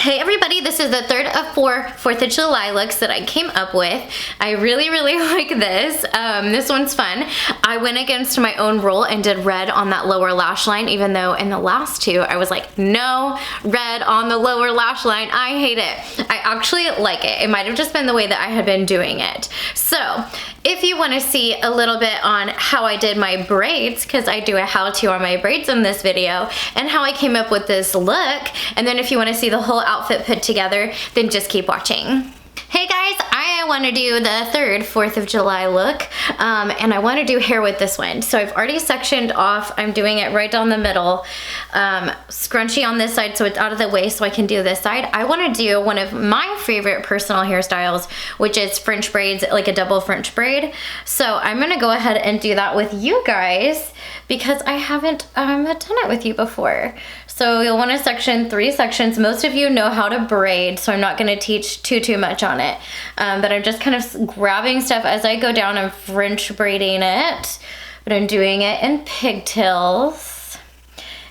Hey everybody, this is the third of four 4th of July looks that I came up with. I really like this. This one's fun. I went against my own rule and did red on that lower lash line, even though in the last two I was like, no red on the lower lash line. I hate it. I actually like it. It might have just been the way that I had been doing it. So if you want to see a little bit on how I did my braids, because I do a how-to on my braids in this video, and how I came up with this look, and then if you want to see the whole outfit put together, then just keep watching. Hey guys, I want to do the third 4th of July look, and I want to do hair with this one. So I've already sectioned off. I'm doing it right down the middle. Scrunchy on this side so it's out of the way so I can do this side. I want to do one of my favorite personal hairstyles, which is French braids, like a double French braid. So I'm going to go ahead and do that with you guys because I haven't done it with you before. So you'll want to section 3 sections. Most of you know how to braid, so I'm not going to teach too much on it. But I'm just kind of grabbing stuff as I go down and French braiding it. But I'm doing it in pigtails.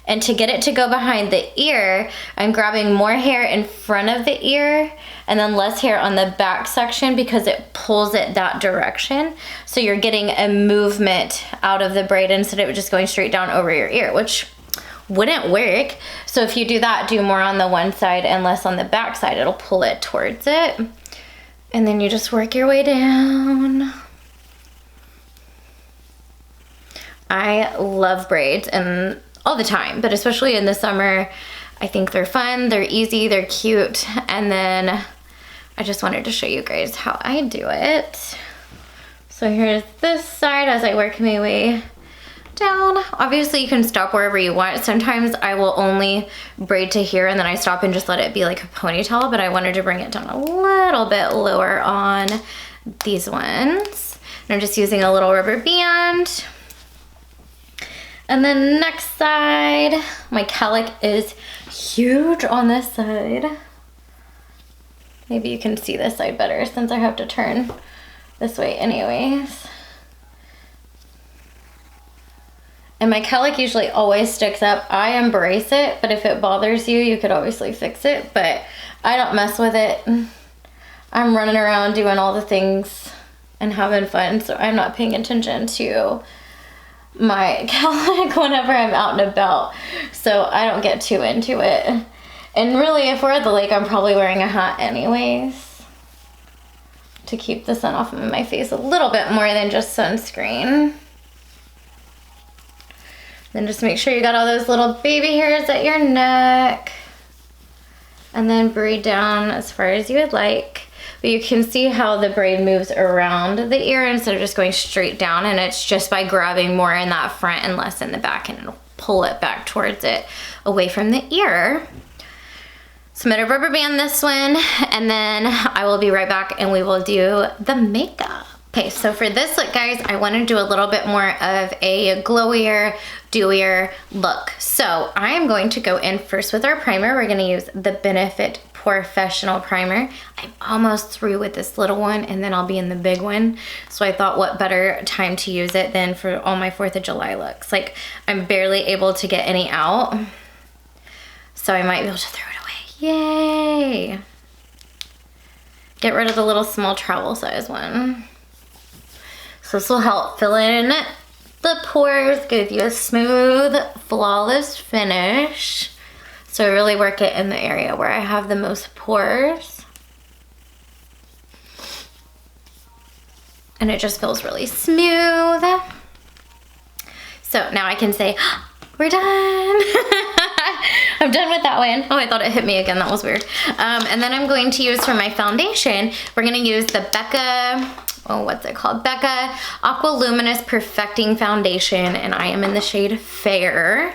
And to get it to go behind the ear, I'm grabbing more hair in front of the ear and then less hair on the back section because it pulls it that direction. So you're getting a movement out of the braid instead of just going straight down over your ear, which wouldn't work. So if you do that, do more on the one side and less on the back side. It'll pull it towards it. And then you just work your way down. I love braids and all the time, but especially in the summer, I think they're fun, they're easy, they're cute. And then I just wanted to show you guys how I do it. So here's this side as I work my way down. Obviously you can stop wherever you want. Sometimes I will only braid to here and then I stop and just let it be like a ponytail, but I wanted to bring it down a little bit lower on these ones. And I'm just using a little rubber band. And then next side, my cowlick is huge on this side. Maybe you can see this side better since I have to turn this way anyways. And my cowlick usually always sticks up. I embrace it, but if it bothers you, you could obviously fix it, but I don't mess with it. I'm running around doing all the things and having fun, so I'm not paying attention to my cowlick whenever I'm out and about, so I don't get too into it. And really, if we're at the lake, I'm probably wearing a hat anyways to keep the sun off of my face a little bit more than just sunscreen. Then just make sure you got all those little baby hairs at your neck. And then braid down as far as you would like. But you can see how the braid moves around the ear instead of just going straight down. And it's just by grabbing more in that front and less in the back. And it'll pull it back towards it away from the ear. So I'm gonna rubber band this one. And then I will be right back and we will do the makeup. Okay, so for this look, guys, I want to do a little bit more of a glowier, dewier look. So I'm going to go in first with our primer. We're going to use the Benefit Professional Primer. I'm almost through with this little one, and then I'll be in the big one. So I thought what better time to use it than for all my 4th of July looks. Like, I'm barely able to get any out, so I might be able to throw it away. Yay! Get rid of the little small travel size one. So this will help fill in the pores, give you a smooth, flawless finish. So really work it in the area where I have the most pores. And it just feels really smooth. So now I can say, we're done. I'm done with that one. Oh, I thought it hit me again. That was weird. And then I'm going to use for my foundation, we're going to use the Becca, what's it called? Becca Aqua Luminous Perfecting Foundation, and I am in the shade Fair.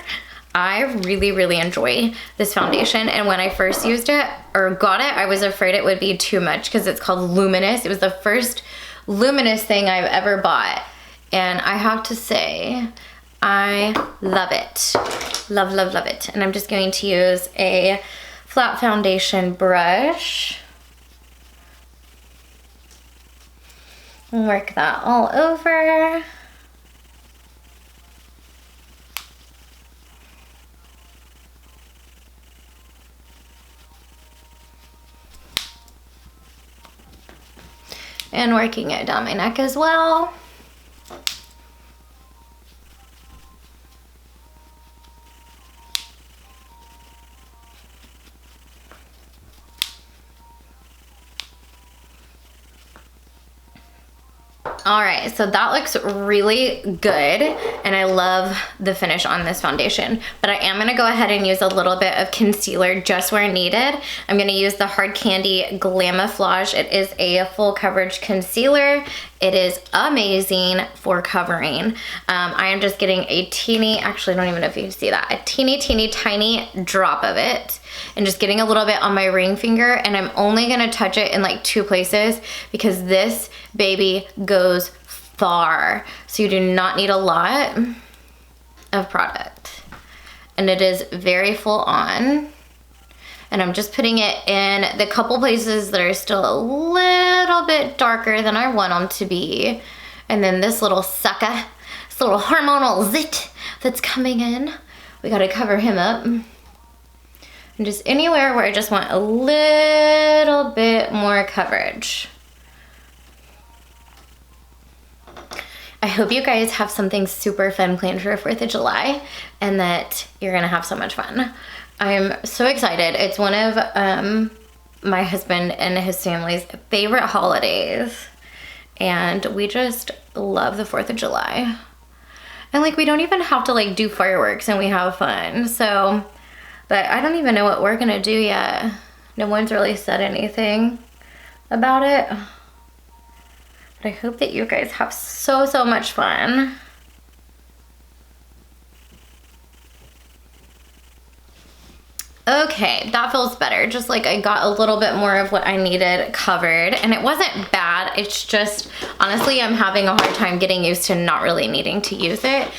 I really enjoy this foundation, and when I first used it or got it, I was afraid it would be too much because it's called Luminous. It was the first luminous thing I've ever bought, and I have to say I love it. Love it. And I'm just going to use a flat foundation brush and work that all over. And working it down my neck as well. All right, so that looks really good, and I love the finish on this foundation, but I am gonna go ahead and use a little bit of concealer just where needed. I'm gonna use the Hard Candy Glamouflage. It is a full coverage concealer. It is amazing for covering. I am just getting a teeny, actually I don't even know if you can see that, a teeny tiny drop of it, and just getting a little bit on my ring finger, and I'm only gonna touch it in like 2 places because this baby goes far. So you do not need a lot of product. And it is very full on. And I'm just putting it in the couple places that are still a little bit darker than I want them to be. And then this little sucker, this little hormonal zit that's coming in, we gotta cover him up. And just anywhere where I just want a little bit more coverage. I hope you guys have something super fun planned for 4th of July and that you're gonna have so much fun. I'm so excited. It's one of my husband and his family's favorite holidays. And we just love the 4th of July. And like, we don't even have to like do fireworks and we have fun. So, but I don't even know what we're gonna do yet. No one's really said anything about it. But I hope that you guys have so much fun. Okay, that feels better. Just like I got a little bit more of what I needed covered, and it wasn't bad. It's just, honestly, I'm having a hard time getting used to not really needing to use it,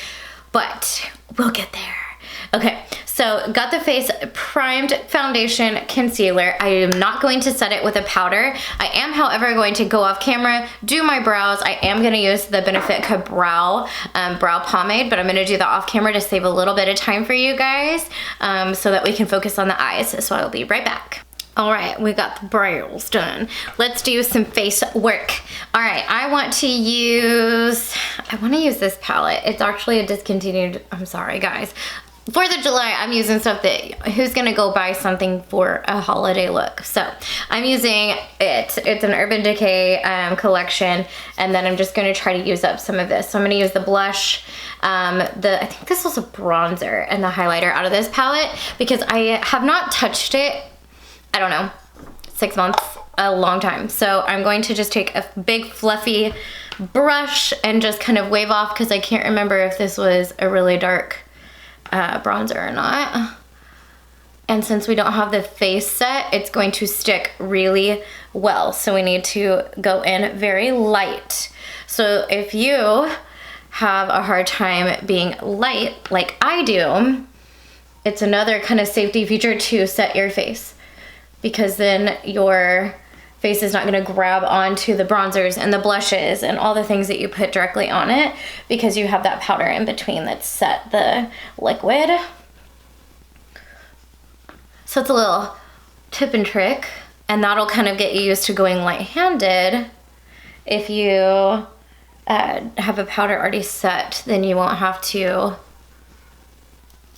but we'll get there. Okay, so got the face primed foundation concealer. I am not going to set it with a powder. I am, however, going to go off camera, do my brows. I am gonna use the Benefit Brow pomade, but I'm gonna do that off camera to save a little bit of time for you guys so that we can focus on the eyes. So I'll be right back. All right, we got the brows done. Let's do some face work. All right, I want to use this palette. It's actually a discontinued, I'm sorry guys. 4th of July, I'm using stuff that, who's gonna go buy something for a holiday look? So I'm using it. It's an Urban Decay collection, and then I'm just gonna try to use up some of this. So I'm gonna use the blush, I think this was a bronzer and the highlighter out of this palette because I have not touched it, I don't know, 6 months, a long time. So I'm going to just take a big fluffy brush and just kind of wave off because I can't remember if this was a really dark bronzer or not. And since we don't have the face set, it's going to stick really well. So we need to go in very light. So if you have a hard time being light like I do, it's another kind of safety feature to set your face, because then your face is not going to grab onto the bronzers and the blushes and all the things that you put directly on it, because you have that powder in between that set the liquid. So it's a little tip and trick, and that'll kind of get you used to going light-handed. If you have a powder already set, then you won't have to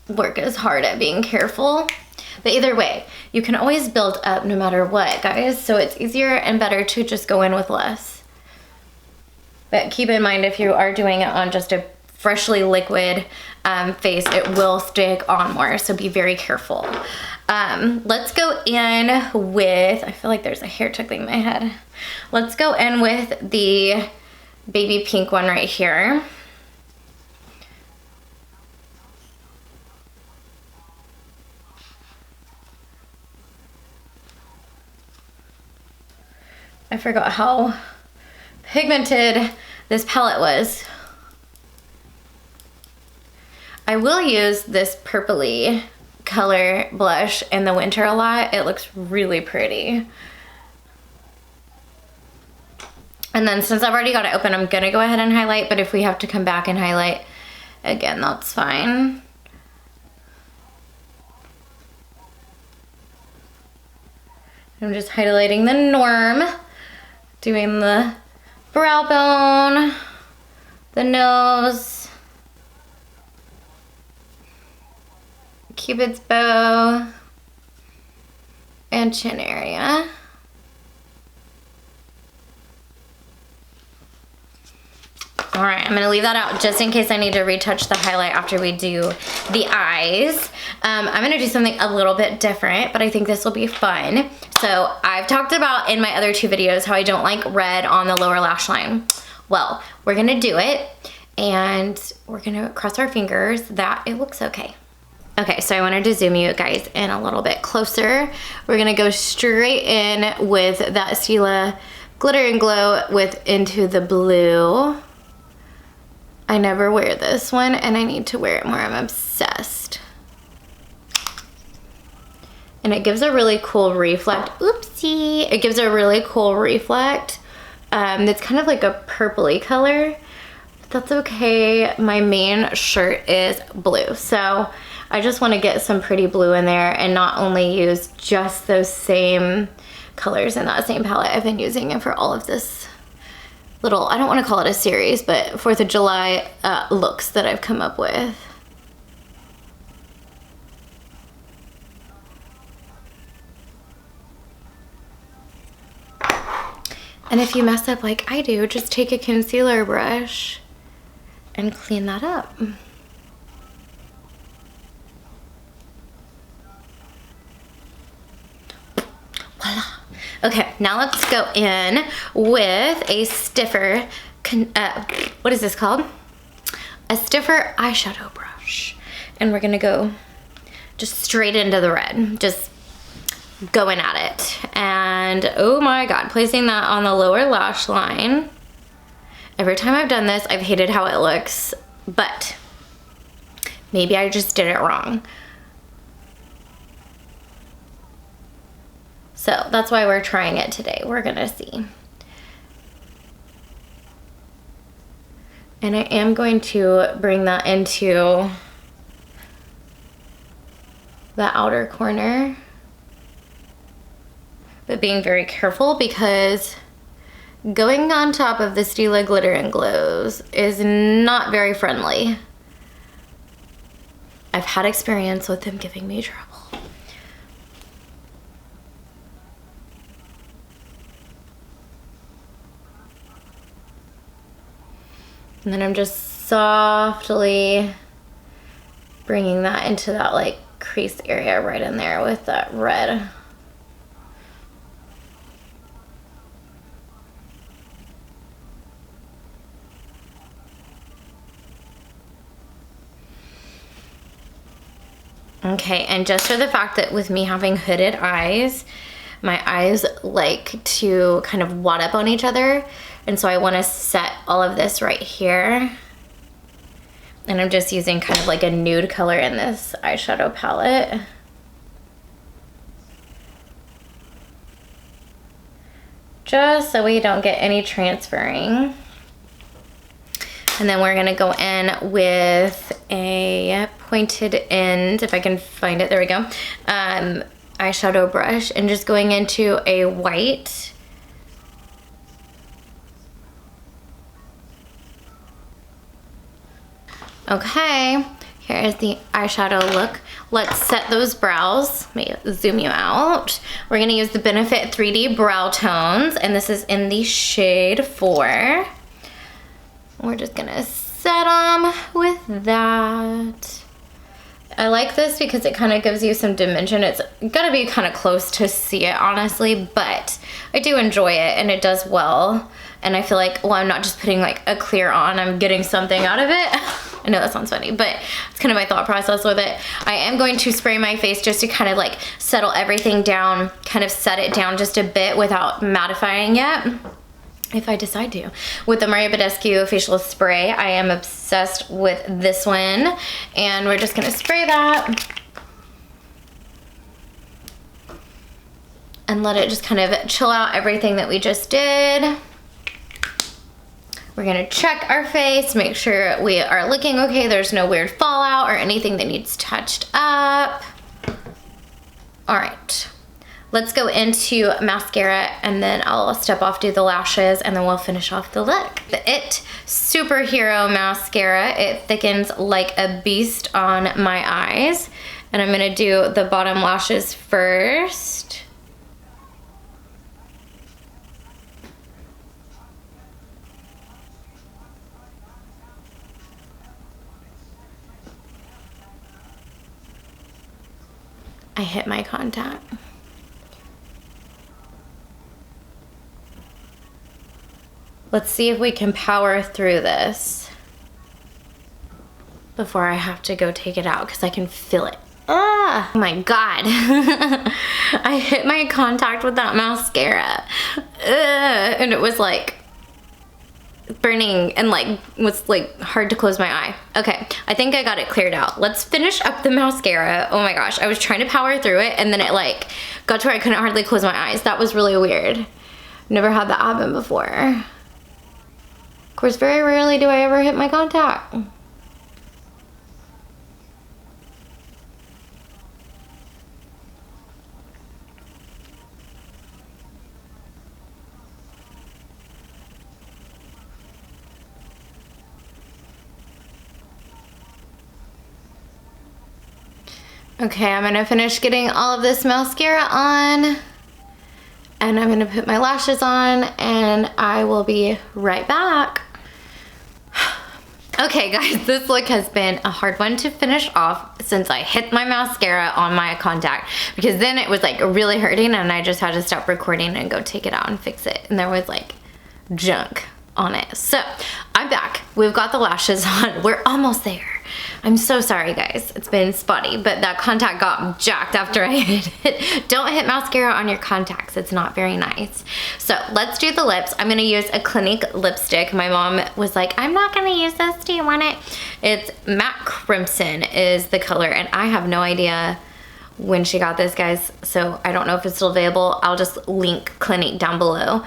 work as hard at being careful. But either way, you can always build up no matter what, guys. So it's easier and better to just go in with less. But keep in mind, if you are doing it on just a freshly liquid face, it will stick on more. So be very careful. Let's go in with, I feel like there's a hair tickling my head. Let's go in with the baby pink one right here. I forgot how pigmented this palette was. I will use this purpley color blush in the winter a lot. It looks really pretty. And then since I've already got it open, I'm gonna go ahead and highlight, but if we have to come back and highlight again, that's fine. I'm just highlighting the norm, doing the brow bone, the nose, Cupid's bow, and chin area. All right, I'm gonna leave that out just in case I need to retouch the highlight after we do the eyes. I'm gonna do something a little bit different, but I think this will be fun. So I've talked about in my other 2 videos how I don't like red on the lower lash line. Well, we're gonna do it and we're gonna cross our fingers that it looks okay. Okay, so I wanted to zoom you guys in a little bit closer. We're gonna go straight in with that Stila Glitter and Glow into the blue. I never wear this one and I need to wear it more. I'm obsessed. And it gives a really cool reflect. Oopsie. It gives a really cool reflect. It's kind of like a purpley color. But that's okay. My main shirt is blue. So I just want to get some pretty blue in there and not only use just those same colors in that same palette. I've been using it for all of this little, I don't want to call it a series, but 4th of July looks that I've come up with. And if you mess up like I do, just take a concealer brush and clean that up. Voila. Okay, now let's go in with a stiffer, what is this called? A stiffer eyeshadow brush. And we're gonna go just straight into the red, just going at it. And oh my God, placing that on the lower lash line. Every time I've done this, I've hated how it looks, but maybe I just did it wrong. So that's why we're trying it today. We're gonna see. And I am going to bring that into the outer corner, but being very careful because going on top of the Stila Glitter and Glows is not very friendly. I've had experience with them giving me trouble. And then I'm just softly bringing that into that like crease area right in there with that red. Okay, and just for the fact that with me having hooded eyes, my eyes like to kind of wad up on each other. And so I want to set all of this right here. And I'm just using kind of like a nude color in this eyeshadow palette. Just so we don't get any transferring. And then we're gonna go in with a pointed end, if I can find it, there we go, eyeshadow brush, and just going into a white. Okay, here is the eyeshadow look. Let's set those brows. Let me zoom you out. We're gonna use the Benefit 3D Brow Tones, and this is in the shade 4. We're just gonna set them with that. I like this because it kind of gives you some dimension. It's gonna be kind of close to see it, honestly, but I do enjoy it and it does well. And I feel like, well, I'm not just putting like a clear on, I'm getting something out of it. I know that sounds funny, but it's kind of my thought process with it. I am going to spray my face just to kind of like settle everything down, kind of set it down just a bit without mattifying it, if I decide to. With the Maria Badescu facial spray, I am obsessed with this one, and we're just gonna spray that and let it just kind of chill out everything that we just did. We're gonna check our face, make sure we are looking okay, there's no weird fallout or anything that needs touched up. All right, let's go into mascara, and then I'll step off, do the lashes, and then we'll finish off the look. The It Superhero Mascara. It thickens like a beast on my eyes. And I'm gonna do the bottom lashes first. I hit my contact. Let's see if we can power through this before I have to go take it out, because I can feel it. Ah, oh my God. I hit my contact with that mascara. And it was like burning and like was like hard to close my eye. Okay, I think I got it cleared out. Let's finish up the mascara. Oh my gosh, I was trying to power through it and then it like got to where I couldn't hardly close my eyes. That was really weird. Never had that happen before. Of course, very rarely do I ever hit my contact. Okay, I'm gonna finish getting all of this mascara on, and I'm gonna put my lashes on, and I will be right back. Okay guys, this look has been a hard one to finish off since I hit my mascara on my contact, because then it was like really hurting and I just had to stop recording and go take it out and fix it, and there was like junk on it. So I'm back. We've got the lashes on. We're almost there. I'm so sorry guys, it's been spotty, but that contact got jacked after I hit it. Don't hit mascara on your contacts, it's not very nice. So let's do the lips. I'm gonna use a Clinique lipstick. My mom was like, I'm not gonna use this, do you want it? It's Matte Crimson is the color, and I have no idea when she got this, guys, so I don't know if it's still available. I'll just link Clinique down below,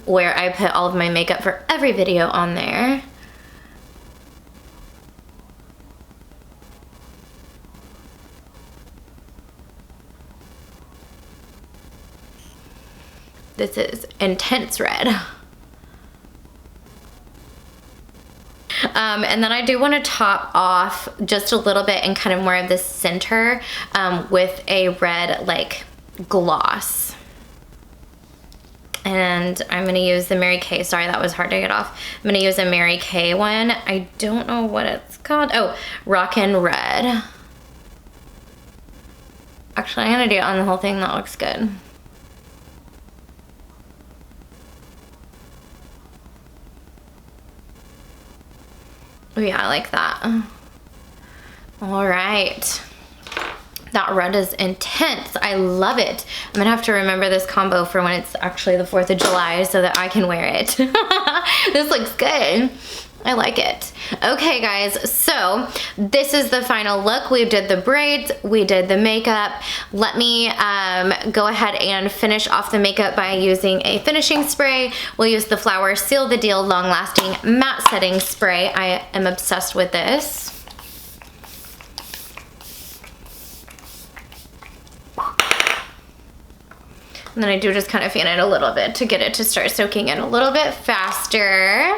where I put all of my makeup for every video on there. This is intense red. And then I do want to top off just a little bit and kind of more of the center with a red like gloss. And I'm going to use the Mary Kay. Sorry, that was hard to get off. I'm going to use a Mary Kay one. I don't know what it's called. Oh, Rockin' Red. Actually, I'm going to do it on the whole thing. That looks good. Oh yeah, I like that. All right. That red is intense. I love it. I'm gonna have to remember this combo for when it's actually the 4th of July so that I can wear it. This looks good. I like it. Okay guys, so this is the final look. We did the braids, we did the makeup. Let me go ahead and finish off the makeup by using a finishing spray. We'll use the Flower Seal the Deal Long Lasting Matte Setting Spray. I am obsessed with this. And then I do just kind of fan it a little bit to get it to start soaking in a little bit faster.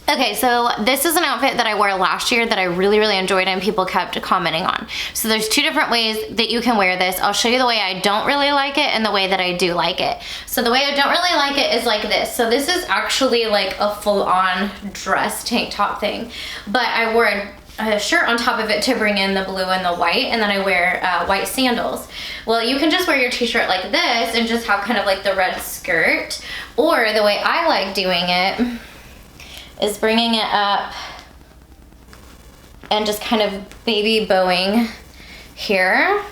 Okay, so this is an outfit that I wore last year that I really, really enjoyed and people kept commenting on. So there's 2 different ways that you can wear this. I'll show you the way I don't really like it and the way that I do like it. So the way I don't really like it is like this. So this is actually like a full-on dress tank top thing. But I wore a shirt on top of it to bring in the blue and the white, and then I wear white sandals. Well, you can just wear your t-shirt like this and just have kind of like the red skirt, or the way I like doing it is bringing it up and just kind of baby bowing here,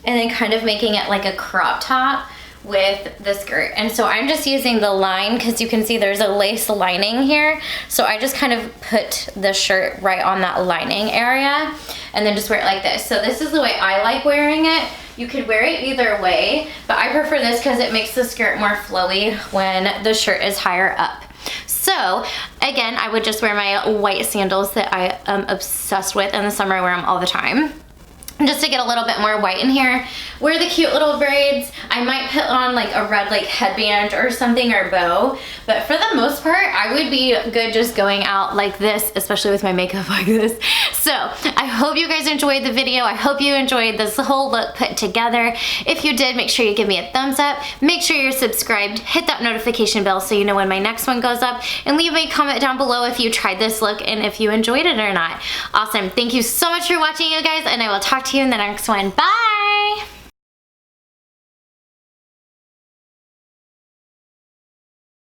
and then kind of making it like a crop top with the skirt. And so I'm just using the line because you can see there's a lace lining here, so I just kind of put the shirt right on that lining area and then just wear it like this. So this is the way I like wearing it. You could wear it either way, but I prefer this because it makes the skirt more flowy when the shirt is higher up. So again, I would just wear my white sandals that I am obsessed with. In the summer I wear them all the time. just to get a little bit more white in here. Wear the cute little braids. I might put on like a red like headband or something, or bow, but for the most part I would be good just going out like this, especially with my makeup like this. So I hope you guys enjoyed the video. I hope you enjoyed this whole look put together. If you did, make sure you give me a thumbs up, make sure you're subscribed, hit that notification bell so you know when my next one goes up, and leave me a comment down below if you tried this look and if you enjoyed it or not. Awesome. Thank you so much for watching, you guys, and I will talk to you in the next one. Bye!